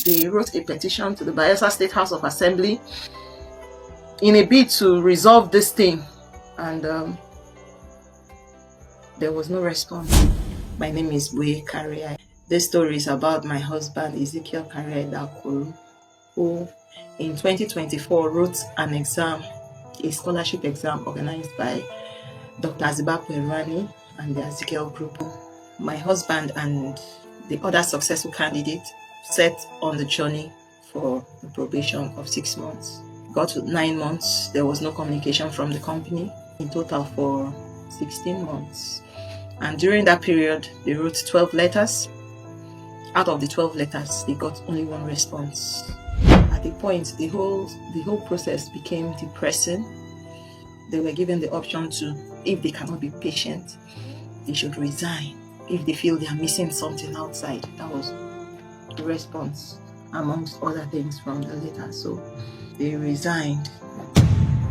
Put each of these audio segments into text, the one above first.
they wrote a petition to the Bayelsa State House of Assembly in a bid to resolve this thing, and there was no response. My name is Boye Kariai. This story is about my husband Ezekiel Kariai Dakuru, who in 2024 wrote an exam, a scholarship exam organized by Dr. Azibapo Erani and the Ezekiel Group. My husband and the other successful candidates set on the journey for the probation of 6 months. Got to 9 months, there was no communication from the company, in total for 16 months. And during that period, they wrote 12 letters. Out of the 12 letters, they got only 1 response. At the point, the whole process became depressing. They were given the option to, if they cannot be patient, they should resign. If they feel they are missing something outside. That was the response, amongst other things from the letter. So they resigned.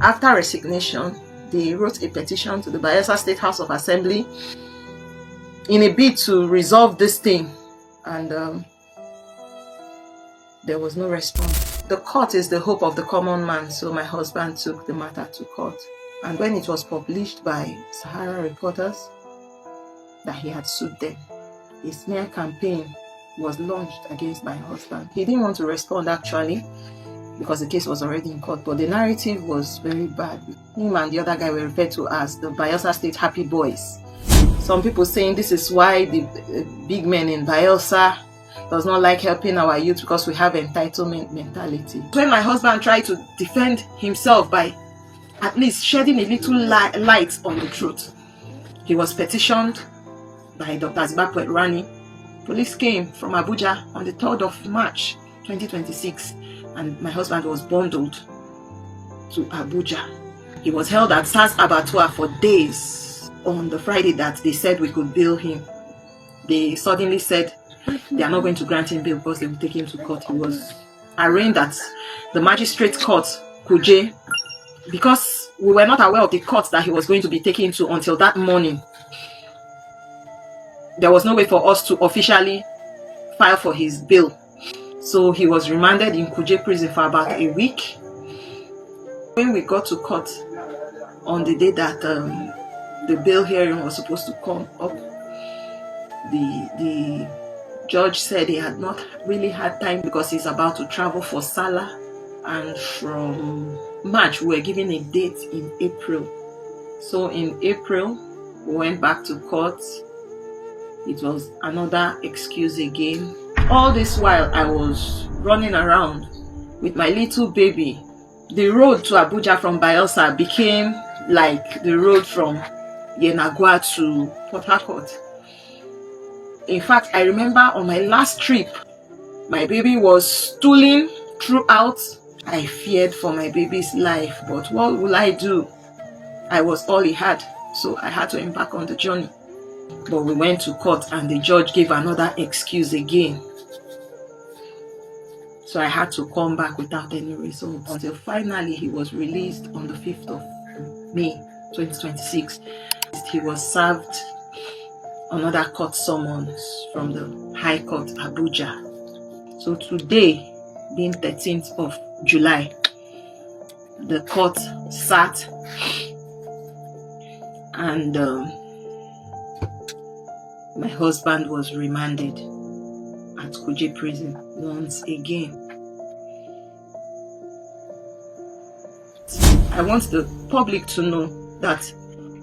After resignation, they wrote a petition to the Bayelsa State House of Assembly in a bid to resolve this thing, and there was no response. The court is the hope of the common man, so my husband took the matter to court. And when it was published by Sahara Reporters that he had sued them, a smear campaign was launched against my husband. He didn't want to respond actually, because the case was already in court, but the narrative was very bad. Him and the other guy were referred to as the Bayelsa State Happy Boys. Some people saying this is why the big men in Bayelsa does not like helping our youth, because we have entitlement mentality. When my husband tried to defend himself by at least shedding a little light on the truth, he was petitioned by Dr. Azibapo Erani. Police came from Abuja on the 3rd of March 2026, and my husband was bundled to Abuja. He was held at SARS Abattoir for days. On the Friday that they said we could bail him, they suddenly said they are not going to grant him bail because they will take him to court. He was arraigned at the magistrate court, Kuje, because we were not aware of the court that he was going to be taken to until that morning. There was no way for us to officially file for his bail. So he was remanded in Kuje prison for about a week. When we got to court on the day that the bail hearing was supposed to come up, the judge said he had not really had time because he's about to travel for Salah, and from March we were given a date in April. So in April we went back to court. It was another excuse again. All this while I was running around with my little baby. The road to Abuja from Bayelsa became like the road from Yenagua to Port Harcourt. In fact, I remember on my last trip, my baby was stooling throughout. I feared for my baby's life, but what will I do? I was all he had, so I had to embark on the journey. But we went to court and the judge gave another excuse again. So I had to come back without any result until finally he was released on the 5th of May 2026. He was served another court summons from the High Court Abuja. So today, being 13th of July, the court sat and my husband was remanded at Kuje prison once again. I want the public to know that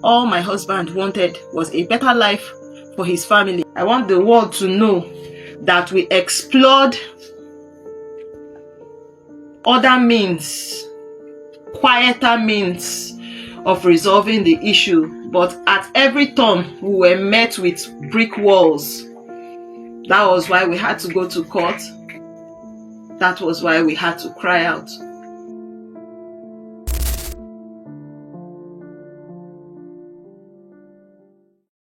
all my husband wanted was a better life for his family. I want the world to know that we explored other means, quieter means of resolving the issue, but at every turn we were met with brick walls. That was why we had to go to court. That was why we had to cry out.